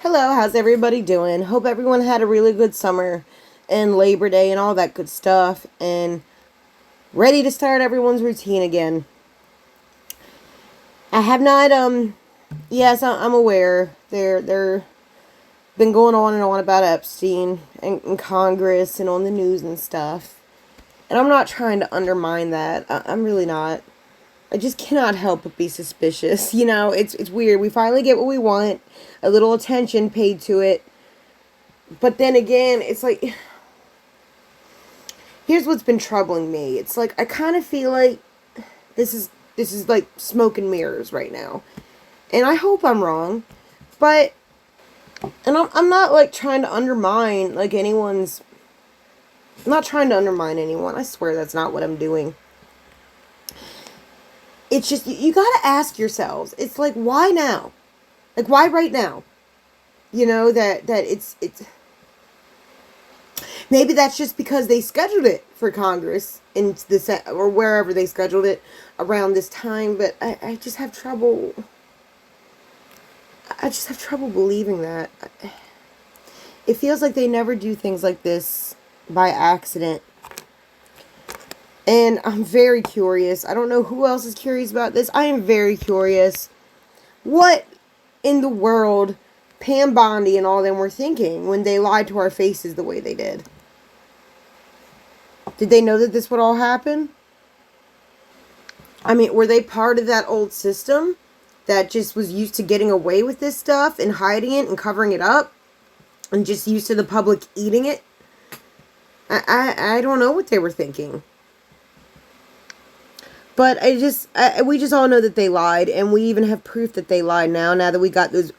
Hello, how's everybody doing? Hope everyone had a really good summer and Labor Day and all that good stuff and ready to start everyone's routine again. I have not yes, I'm aware they're been going on and on about Epstein and Congress and on the news and stuff. And I'm not trying to undermine that. I'm really not. I just cannot help but be suspicious. It's weird. We finally get what we want, a little attention paid to it. But then again, it's like here's what's been troubling me. It's like I kind of feel like this is like smoke and mirrors right now. And I hope I'm wrong, but and I'm not like trying to undermine like anyone's I'm not trying to undermine anyone. I swear that's not what I'm doing. It's just you got to ask yourselves. It's like why now? Like why right now? That it's maybe that's just because they scheduled it for Congress in the or wherever they scheduled it around this time. But I just have trouble. I just have trouble believing that. It feels like they never do things like this by accident. And I'm very curious. I don't know who else is curious about this. I am very curious. What in the world Pam Bondi and all them were thinking when they lied to our faces the way they did? Did they know that this would all happen? I mean, were they part of that old system that just was used to getting away with this stuff and hiding it and covering it up and just used to the public eating it? I don't know what they were thinking. But we just all know that they lied, and we even have proof that they lied now that we got this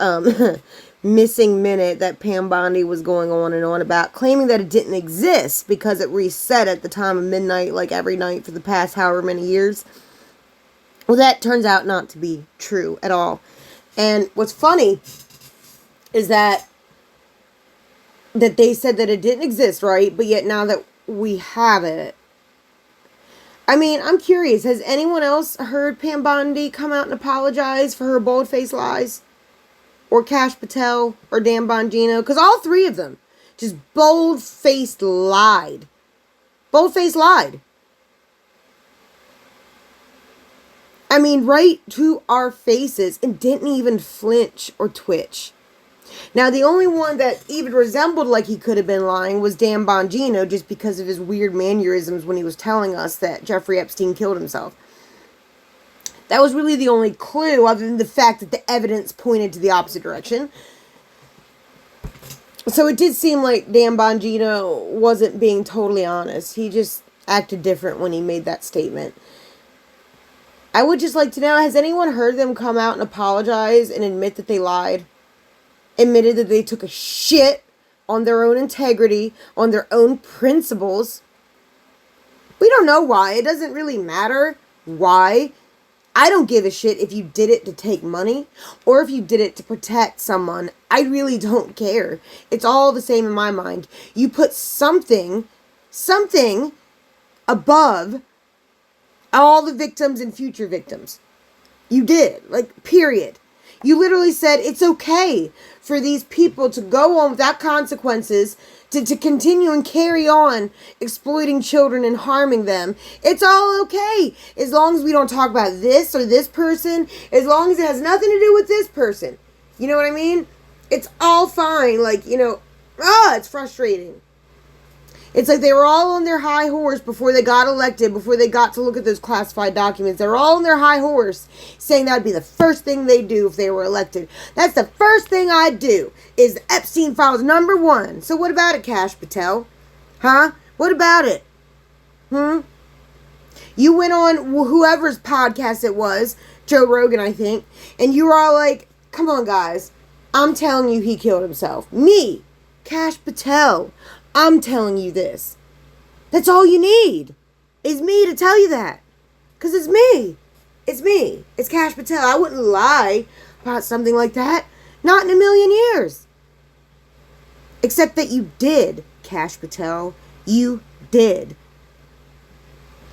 missing minute that Pam Bondi was going on and on about, claiming that it didn't exist because it reset at the time of midnight, like every night for the past however many years. Well, that turns out not to be true at all. And what's funny is that they said that it didn't exist, right? But yet now that we have it, I mean, I'm curious. Has anyone else heard Pam Bondi come out and apologize for her bold-faced lies? Or Cash Patel or Dan Bongino? Because all three of them just bold-faced lied. Bold-faced lied. I mean, right to our faces and didn't even flinch or twitch. Now, the only one that even resembled like he could have been lying was Dan Bongino, just because of his weird mannerisms when he was telling us that Jeffrey Epstein killed himself. That was really the only clue, other than the fact that the evidence pointed to the opposite direction. So it did seem like Dan Bongino wasn't being totally honest. He just acted different when he made that statement. I would just like to know, has anyone heard them come out and apologize and admit that they lied? Admitted that they took a shit on their own integrity, on their own principles. We don't know why. It doesn't really matter why. I don't give a shit if you did it to take money or if you did it to protect someone. I really don't care. It's all the same in my mind. You put something above all the victims and future victims. You did. Like, period. You literally said it's okay for these people to go on without consequences, to continue and carry on exploiting children and harming them. It's all okay. As long as we don't talk about this or this person, as long as it has nothing to do with this person. You know what I mean? It's all fine. Like, it's frustrating. It's like they were all on their high horse before they got elected, before they got to look at those classified documents. They were all on their high horse saying that would be the first thing they'd do if they were elected. That's the first thing I'd do, is the Epstein files #1. So what about it, Cash Patel? Huh? What about it? You went on whoever's podcast it was, Joe Rogan, I think, and you were all like, come on, guys. I'm telling you he killed himself. Me, Cash Patel. I'm telling you this. That's all you need. Is me to tell you that. Because it's me. It's me. It's Cash Patel. I wouldn't lie about something like that. Not in a million years. Except that you did, Cash Patel. You did.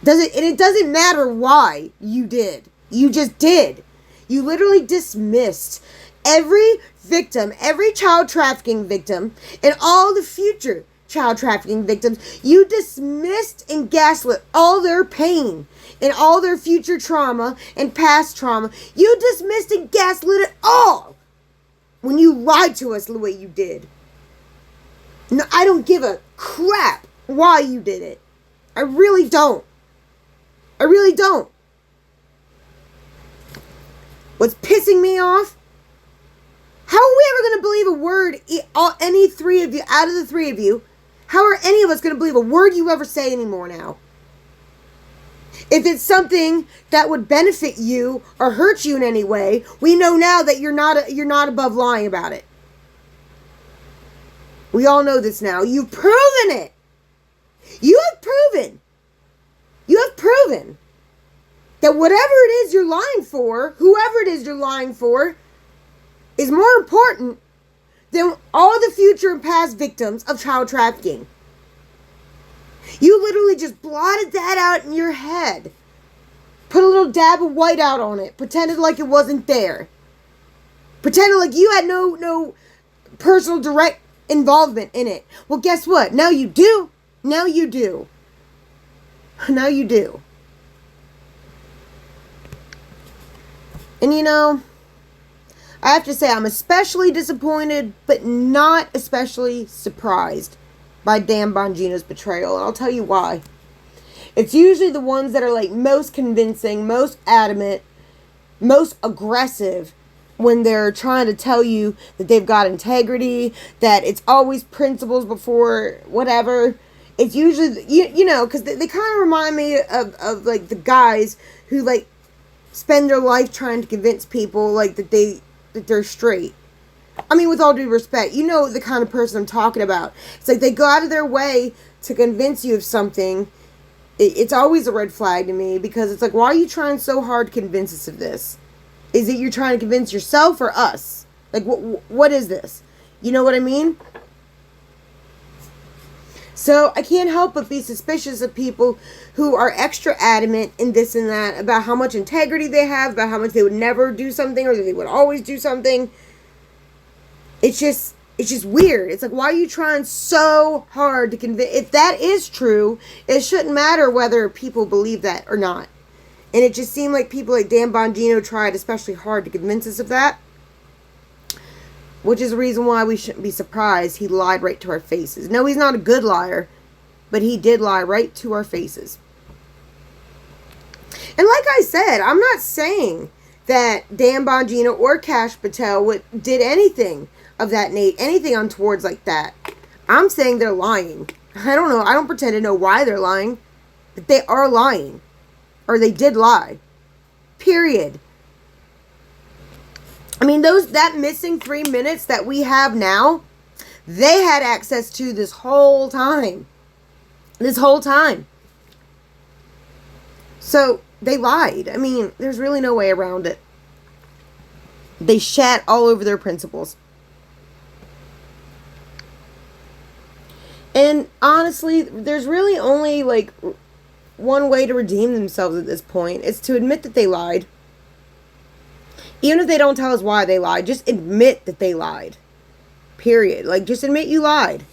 And it doesn't matter why you did. You just did. You literally dismissed every victim, every child trafficking victim, and all the future child trafficking victims, you dismissed and gaslit all their pain and all their future trauma and past trauma. You dismissed and gaslit it all when you lied to us the way you did. No, I don't give a crap why you did it. I really don't. I really don't. What's pissing me off? How are we ever going to believe a word, any three of you, out of the three of you, how are any of us going to believe a word you ever say anymore now? If it's something that would benefit you or hurt you in any way, we know now that you're not above lying about it. We all know this now. You've proven it. You have proven that whatever it is you're lying for, whoever it is you're lying for, is more important than all the future and past victims of child trafficking. You literally just blotted that out in your head. Put a little dab of white out on it. Pretended like it wasn't there. Pretended like you had no personal direct involvement in it. Well, guess what? Now you do. Now you do. Now you do. And you know, I have to say I'm especially disappointed, but not especially surprised by Dan Bongino's betrayal. And I'll tell you why. It's usually the ones that are like most convincing, most adamant, most aggressive when they're trying to tell you that they've got integrity, that it's always principles before whatever. It's usually, you know, because they kind of remind me of like the guys who like spend their life trying to convince people like that they're straight. I mean, with all due respect, you know the kind of person I'm talking about. It's like they go out of their way to convince you of something. It's always a red flag to me, because it's like, why are you trying so hard to convince us of this? Is it you're trying to convince yourself or us? Like, what is this? You know what I mean? So I can't help but be suspicious of people who are extra adamant in this and that about how much integrity they have, about how much they would never do something or that they would always do something. It's just weird. It's like, why are you trying so hard to convince? If that is true, it shouldn't matter whether people believe that or not. And it just seemed like people like Dan Bongino tried especially hard to convince us of that. Which is the reason why we shouldn't be surprised he lied right to our faces. No, he's not a good liar, but he did lie right to our faces. And like I said, I'm not saying that Dan Bongino or Cash Patel did anything of that anything untowards like that. I'm saying they're lying. I don't know. I don't pretend to know why they're lying, but they are lying. Or they did lie. Period. I mean, that missing 3 minutes that we have now, they had access to this whole time. This whole time. So, they lied. I mean, there's really no way around it. They shat all over their principles. And honestly, there's really only like one way to redeem themselves at this point. It's to admit that they lied. Even if they don't tell us why they lied, just admit that they lied. Period. Like, just admit you lied.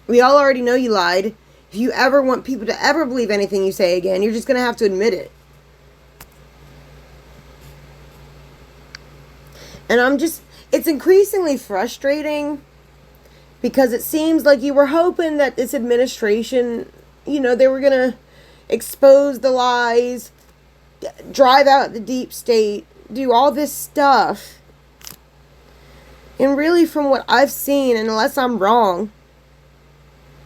We all already know you lied. If you ever want people to ever believe anything you say again, you're just going to have to admit it. And it's increasingly frustrating, because it seems like you were hoping that this administration, you know, they were going to expose the lies, drive out the deep state, do all this stuff. And really, from what I've seen, and unless I'm wrong,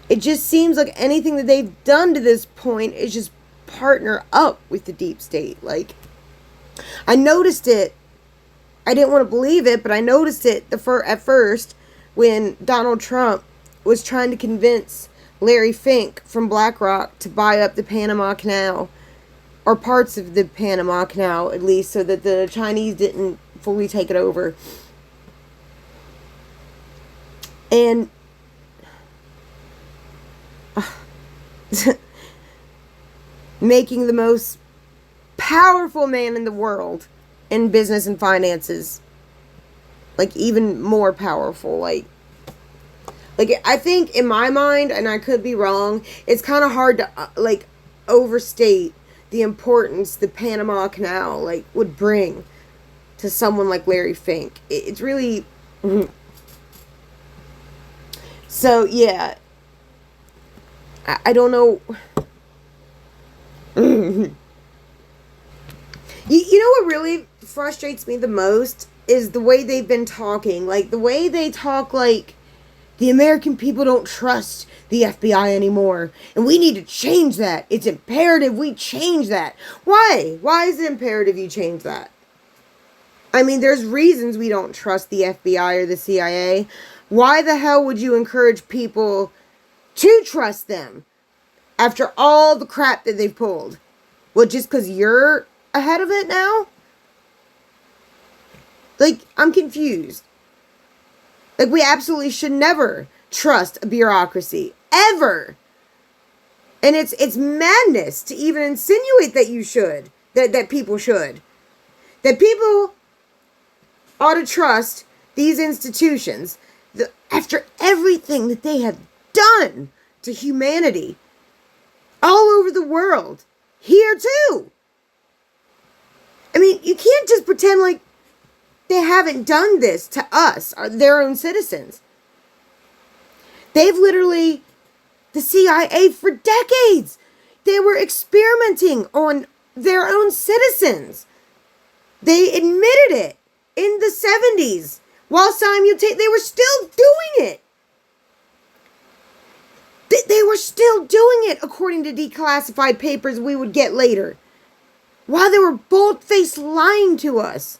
it just seems like anything that they've done to this point is just partner up with the deep state. Like, I noticed it. I didn't want to believe it, but I noticed it at first when Donald Trump was trying to convince Larry Fink from BlackRock to buy up the Panama Canal, or parts of the Panama Canal, at least, so that the Chinese didn't fully take it over. And making the most powerful man in the world in business and finances like even more powerful. Like I think in my mind, and I could be wrong, it's kind of hard to like overstate the importance the Panama Canal like would bring to someone like Larry Fink. It's really so yeah. I don't know. You know what really frustrates me the most is the way they've been talking. Like, the way they talk like the American people don't trust the FBI anymore. And we need to change that. It's imperative we change that. Why? Why is it imperative you change that? I mean, there's reasons we don't trust the FBI or the CIA. Why the hell would you encourage people to trust them after all the crap that they've pulled? Well, just because you're ahead of it now? Like, I'm confused. Like, we absolutely should never trust a bureaucracy. Ever. And it's madness to even insinuate that you should. That people should. That people ought to trust these institutions after everything that they have done to humanity. All over the world. Here too. I mean, you can't just pretend like they haven't done this to us, or their own citizens. They've literally, the CIA for decades, they were experimenting on their own citizens. They admitted it in the 70s while they were still doing it. They were still doing it according to declassified papers we would get later. While they were bold-faced lying to us.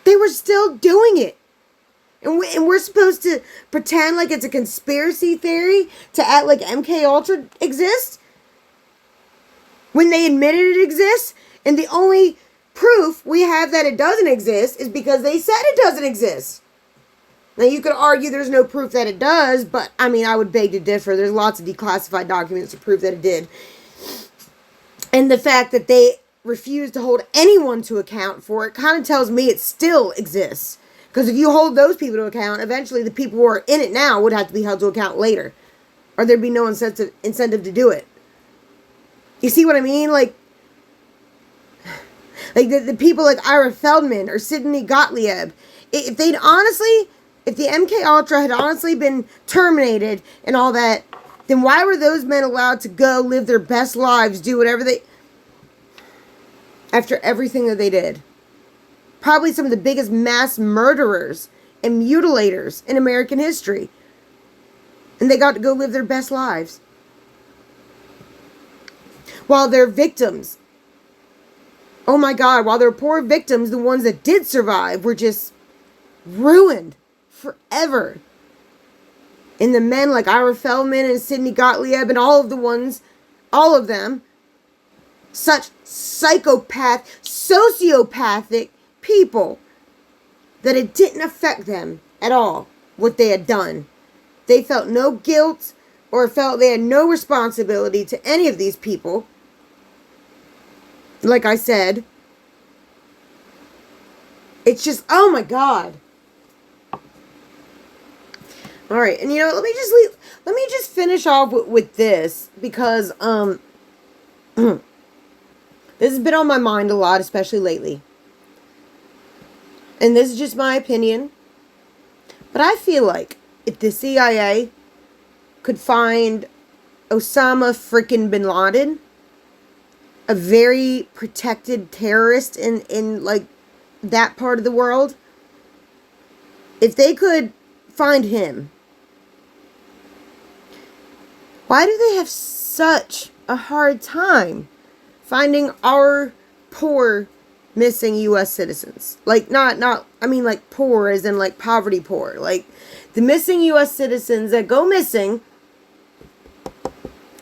They were still doing it. And we're supposed to pretend like it's a conspiracy theory to act like MK Ultra exists? When they admitted it exists, and the only proof we have that it doesn't exist is because they said it doesn't exist. Now, you could argue there's no proof that it does, but, I mean, I would beg to differ. There's lots of declassified documents to prove that it did. And the fact that they refuse to hold anyone to account for it kind of tells me it still exists. Because if you hold those people to account, eventually the people who are in it now would have to be held to account later. Or there'd be no incentive to do it. You see what I mean? Like the people like Ira Feldman or Sidney Gottlieb, if the MK Ultra had honestly been terminated and all that, then why were those men allowed to go live their best lives, do whatever after everything that they did? Probably some of the biggest mass murderers and mutilators in American history. And they got to go live their best lives. While their victims, oh my God, while their poor victims, the ones that did survive, were just ruined forever. And the men like Ira Feldman and Sidney Gottlieb and all of them, such sociopathic people, that it didn't affect them at all, what they had done. They felt no guilt or felt they had no responsibility to any of these people. Like I said, it's just, oh my God. All right, and let me just finish off with this, because this has been on my mind a lot, especially lately. And this is just my opinion, but I feel like if the CIA could find Osama freaking bin Laden, a very protected terrorist in like that part of the world, if they could find him, why do they have such a hard time finding our poor missing U.S. citizens? Like, I mean, like, poor as in, like, poverty poor. Like, the missing U.S. citizens that go missing,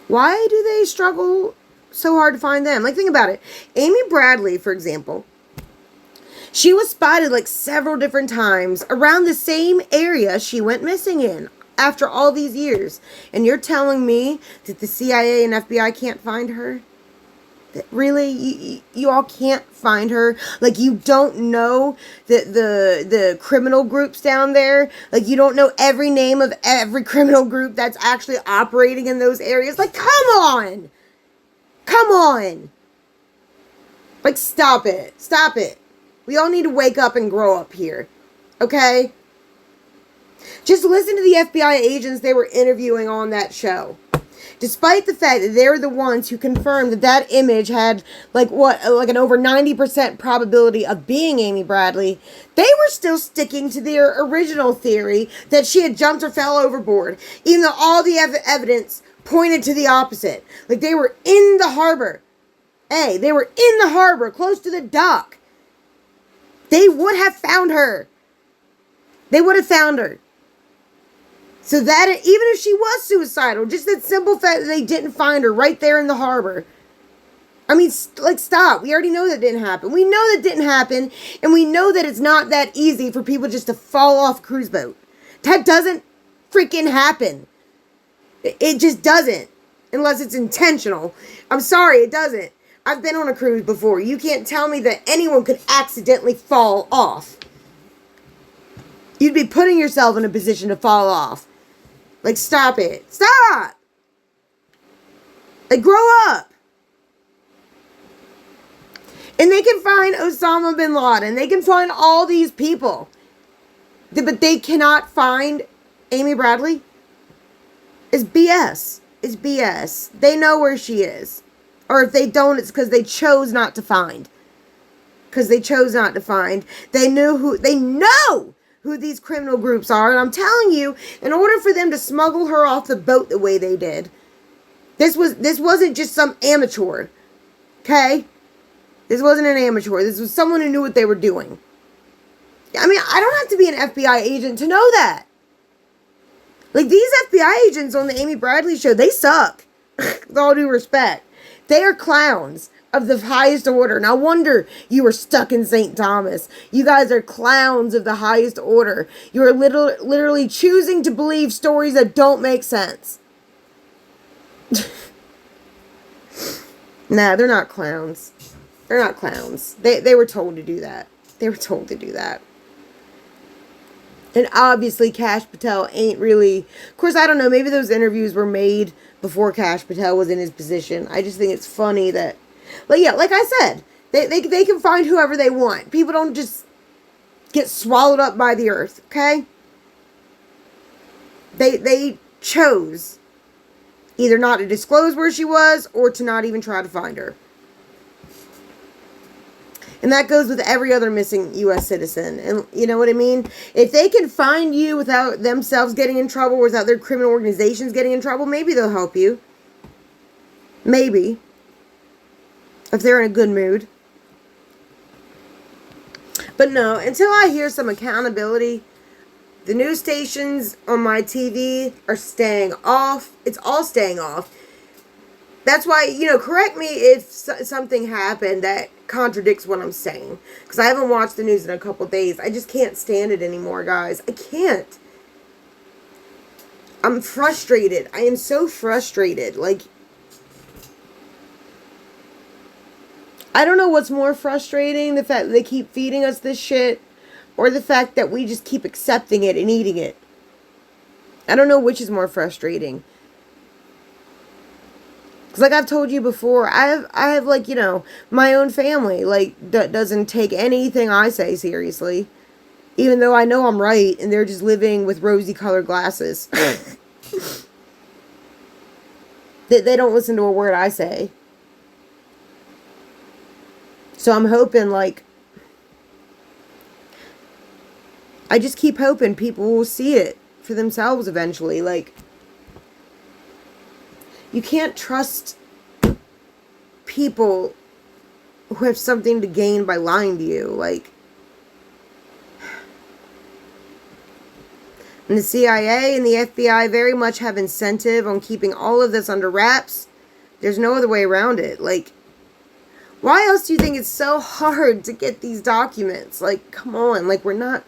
why do they struggle so hard to find them? Like, think about it. Amy Bradley, for example, she was spotted, like, several different times around the same area she went missing in after all these years. And you're telling me that the CIA and FBI can't find her? Really? You all can't find her? Like, you don't know the criminal groups down there? Like, you don't know every name of every criminal group that's actually operating in those areas? Like, come on! Come on! Like, stop it. Stop it. We all need to wake up and grow up here. Okay? Just listen to the FBI agents they were interviewing on that show. Despite the fact that they're the ones who confirmed that that image had, like an over 90% probability of being Amy Bradley, they were still sticking to their original theory that she had jumped or fell overboard, even though all the evidence pointed to the opposite. Like, they were in the harbor. Hey, they were in the harbor, close to the dock. They would have found her. They would have found her. So that, even if she was suicidal, just that simple fact that they didn't find her right there in the harbor. I mean, like, stop. We already know that didn't happen. We know that didn't happen, and we know that it's not that easy for people just to fall off a cruise boat. That doesn't freaking happen. It just doesn't, unless it's intentional. I'm sorry, it doesn't. I've been on a cruise before. You can't tell me that anyone could accidentally fall off. You'd be putting yourself in a position to fall off. Like, stop it. Stop! Like, grow up. And they can find Osama bin Laden. They can find all these people. But they cannot find Amy Bradley? It's BS. It's BS. They know where she is. Or if they don't, it's because they chose not to find. Because they chose not to find. They know who these criminal groups are. And I'm telling you, in order for them to smuggle her off the boat the way they did, this wasn't just some amateur. Okay? This wasn't an amateur. This was someone who knew what they were doing. I mean, I don't have to be an FBI agent to know that. Like, these FBI agents on the Amy Bradley show, they suck. With all due respect. They are clowns of the highest order. No wonder you were stuck in St. Thomas. You guys are clowns of the highest order. You are literally choosing to believe stories that don't make sense. Nah, they're not clowns. They're not clowns. They were told to do that. They were told to do that. And obviously Cash Patel ain't really... Of course, I don't know. Maybe those interviews were made before Cash Patel was in his position. I just think it's funny that... But yeah, like I said, they can find whoever they want. People don't just get swallowed up by the earth, okay? They chose either not to disclose where she was or to not even try to find her. And that goes with every other missing U.S. citizen. And you know what I mean? If they can find you without themselves getting in trouble or without their criminal organizations getting in trouble, maybe they'll help you. Maybe. If they're in a good mood. But no, until I hear some accountability, the news stations on my TV are staying off. It's all staying off. That's why, correct me if something happened that contradicts what I'm saying. Because I haven't watched the news in a couple days. I just can't stand it anymore, guys. I can't. I'm frustrated. I am so frustrated. Like, I don't know what's more frustrating. The fact that they keep feeding us this shit. Or the fact that we just keep accepting it and eating it. I don't know which is more frustrating. Like I've told you before, I have like, my own family, like, that doesn't take anything I say seriously. Even though I know I'm right, and they're just living with rosy colored glasses. They don't listen to a word I say. So I'm hoping, like, I just keep hoping people will see it for themselves eventually, like, you can't trust people who have something to gain by lying to you. Like, and the CIA and the FBI very much have incentive on keeping all of this under wraps. There's no other way around it. Like, why else do you think it's so hard to get these documents? Like, come on. Like, we're not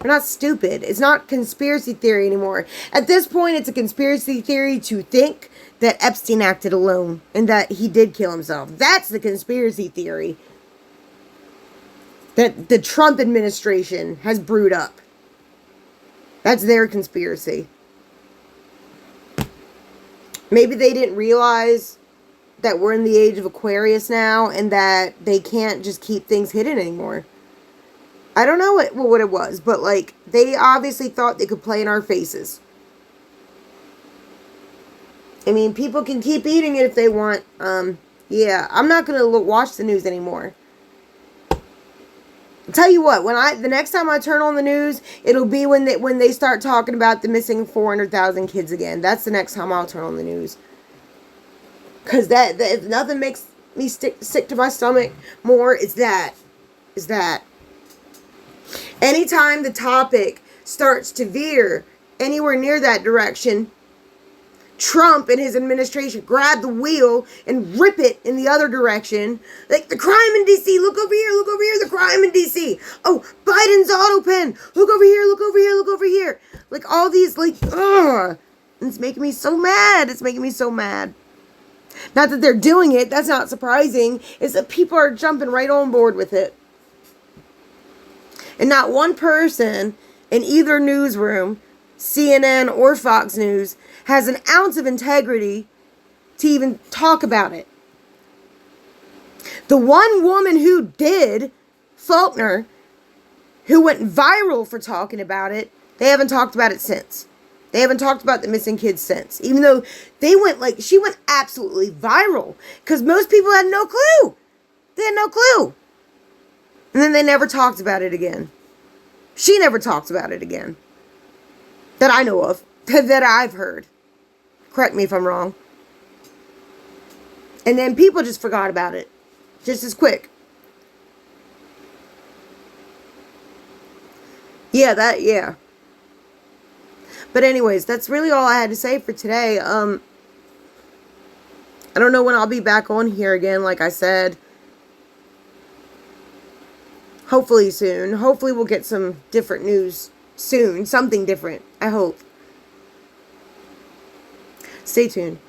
We're not stupid. It's not conspiracy theory anymore. At this point, it's a conspiracy theory to think that Epstein acted alone and that he did kill himself. That's the conspiracy theory that the Trump administration has brewed up. That's their conspiracy. Maybe they didn't realize that we're in the age of Aquarius now and that they can't just keep things hidden anymore. I don't know what it was, but like they obviously thought they could play in our faces. I mean, people can keep eating it if they want. Yeah, I'm not gonna watch the news anymore. I'll tell you what, the next time I turn on the news, it'll be when they start talking about the missing 400,000 kids again. That's the next time I'll turn on the news. Cause that if nothing makes me sick to my stomach more, it's that. Anytime the topic starts to veer anywhere near that direction, Trump and his administration grab the wheel and rip it in the other direction. Like, the crime in D.C., look over here, the crime in D.C. Oh, Biden's auto pen, look over here. Like, all these, like, ugh. It's making me so mad. Not that they're doing it, that's not surprising. It's that people are jumping right on board with it. And not one person in either newsroom, CNN or Fox News, has an ounce of integrity to even talk about it. The one woman who did, Faulkner, who went viral for talking about it, they haven't talked about it since. They haven't talked about the missing kids since. Even though she went absolutely viral. Because most people had no clue. They had no clue. And then they never talked about it again. She never talked about it again. That I know of. That I've heard. Correct me if I'm wrong. And then people just forgot about it. Just as quick. Yeah. But anyways, that's really all I had to say for today. I don't know when I'll be back on here again, like I said. Hopefully soon. Hopefully we'll get some different news soon. Something different. I hope. Stay tuned.